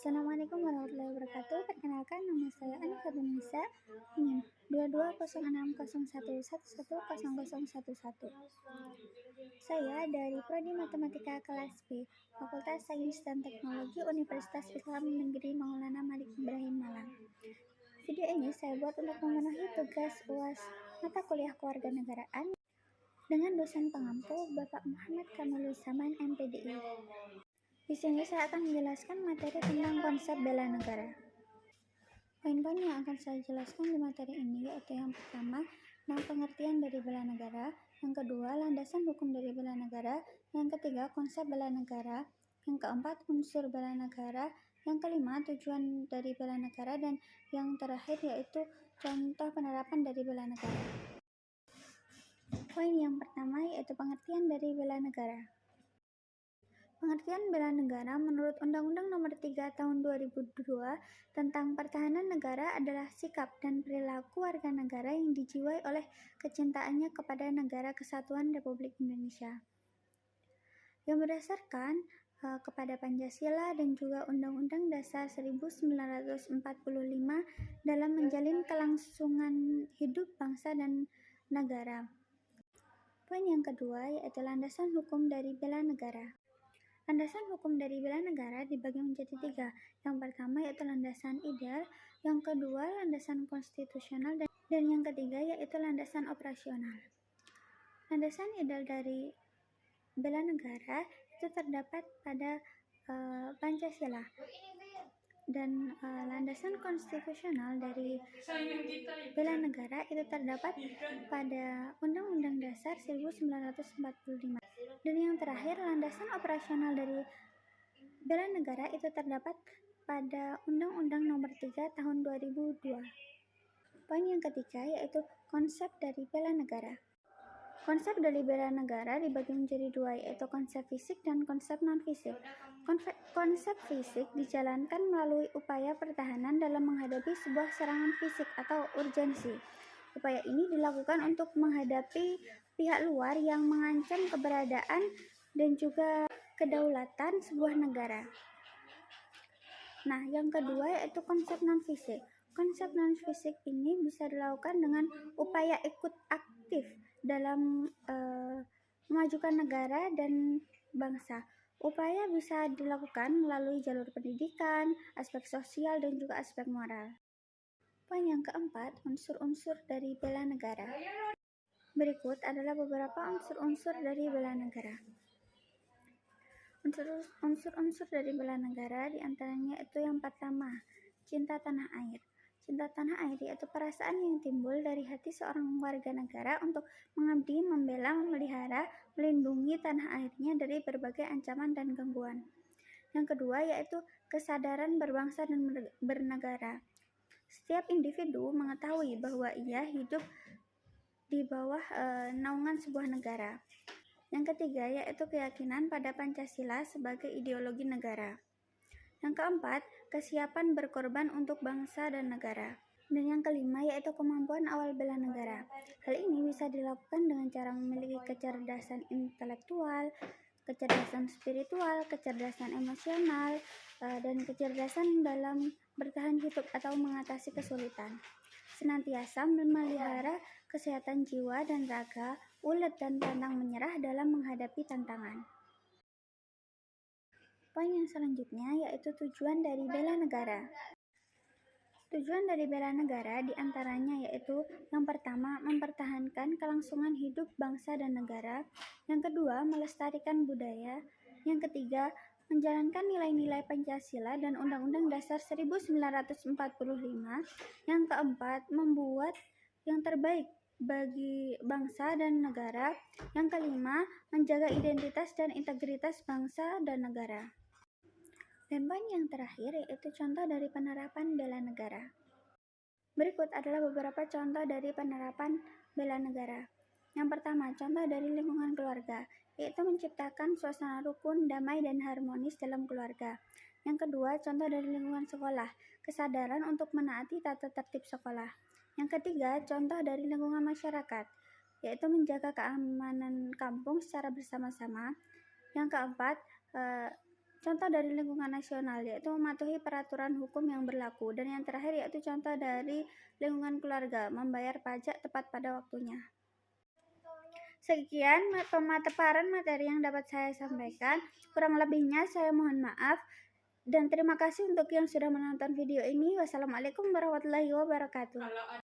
Assalamualaikum warahmatullahi wabarakatuh. Perkenalkan, nama saya Anika Nisa NIM 220601110011. Saya dari Prodi Matematika kelas B, Fakultas Sains dan Teknologi Universitas Islam Negeri Maulana Malik Ibrahim Malang. Video ini saya buat untuk memenuhi tugas UAS mata kuliah kewarganegaraan dengan dosen pengampu Bapak Muhammad Kamiluzzaman MPDI. Di sini saya akan menjelaskan materi tentang konsep bela negara. Poin-poin yang akan saya jelaskan di materi ini yaitu yang pertama, tentang pengertian dari bela negara, yang kedua, landasan hukum dari bela negara, yang ketiga, konsep bela negara, yang keempat, unsur bela negara, yang kelima, tujuan dari bela negara, dan yang terakhir yaitu contoh penerapan dari bela negara. Poin yang pertama yaitu pengertian dari bela negara. Pengertian bela negara menurut Undang-Undang Nomor 3 Tahun 2002 tentang Pertahanan Negara adalah sikap dan perilaku warga negara yang dijiwai oleh kecintaannya kepada Negara Kesatuan Republik Indonesia, yang berdasarkan kepada Pancasila dan juga Undang-Undang Dasar 1945 dalam menjalin kelangsungan hidup bangsa dan negara. Poin yang kedua yaitu landasan hukum dari bela negara. Landasan hukum dari bela negara dibagi menjadi tiga. Yang pertama yaitu landasan ideal, yang kedua landasan konstitusional, dan yang ketiga yaitu landasan operasional. Landasan ideal dari bela negara itu terdapat pada Pancasila, dan landasan konstitusional dari bela negara itu terdapat pada Undang-Undang Dasar 1945. Dan yang terakhir, landasan operasional dari bela negara itu terdapat pada Undang-Undang Nomor 3 Tahun 2002. Poin yang ketiga yaitu konsep dari bela negara. Konsep dari bela negara dibagi menjadi dua, yaitu konsep fisik dan konsep non-fisik. Konsep fisik dijalankan melalui upaya pertahanan dalam menghadapi sebuah serangan fisik atau urgensi. Upaya ini dilakukan untuk menghadapi pihak luar yang mengancam keberadaan dan juga kedaulatan sebuah negara. Nah, yang kedua yaitu konsep non-fisik. Konsep non-fisik ini bisa dilakukan dengan upaya ikut aktif dalam memajukan negara dan bangsa. Upaya bisa dilakukan melalui jalur pendidikan, aspek sosial, dan juga aspek moral. Poin yang keempat, unsur-unsur dari bela negara. Berikut adalah beberapa unsur-unsur dari bela negara. Unsur-unsur dari bela negara diantaranya itu yang pertama, cinta tanah air. Cinta tanah air yaitu perasaan yang timbul dari hati seorang warga negara untuk mengabdi, membela, memelihara, melindungi tanah airnya dari berbagai ancaman dan gangguan. Yang kedua yaitu kesadaran berbangsa dan bernegara. Setiap individu mengetahui bahwa ia hidup di bawah naungan sebuah negara. Yang ketiga yaitu keyakinan pada Pancasila sebagai ideologi negara. Yang keempat, kesiapan berkorban untuk bangsa dan negara. Dan yang kelima yaitu kemampuan awal bela negara. Hal ini bisa dilakukan dengan cara memiliki kecerdasan intelektual, kecerdasan spiritual, kecerdasan emosional, dan kecerdasan dalam bertahan hidup atau mengatasi kesulitan. Senantiasa memelihara kesehatan jiwa dan raga, ulet dan pantang menyerah dalam menghadapi tantangan. Poin yang selanjutnya yaitu tujuan dari bela negara. Tujuan dari bela negara diantaranya yaitu yang pertama, mempertahankan kelangsungan hidup bangsa dan negara. Yang kedua, melestarikan budaya. Yang ketiga, menjalankan nilai-nilai Pancasila dan Undang-Undang Dasar 1945. Yang keempat, membuat yang terbaik bagi bangsa dan negara. Yang kelima, menjaga identitas dan integritas bangsa dan negara. Dan poin yang terakhir yaitu contoh dari penerapan bela negara. Berikut adalah beberapa contoh dari penerapan bela negara. Yang pertama, contoh dari lingkungan keluarga, yaitu menciptakan suasana rukun, damai, dan harmonis dalam keluarga. Yang kedua, contoh dari lingkungan sekolah, kesadaran untuk menaati tata tertib sekolah. Yang ketiga, contoh dari lingkungan masyarakat, yaitu menjaga keamanan kampung secara bersama-sama. Yang keempat, contoh dari lingkungan nasional, yaitu mematuhi peraturan hukum yang berlaku. Dan yang terakhir yaitu contoh dari lingkungan keluarga, membayar pajak tepat pada waktunya. Sekian pemaparan materi yang dapat saya sampaikan. Kurang lebihnya saya mohon maaf. Dan terima kasih untuk yang sudah menonton video ini. Wassalamualaikum warahmatullahi wabarakatuh.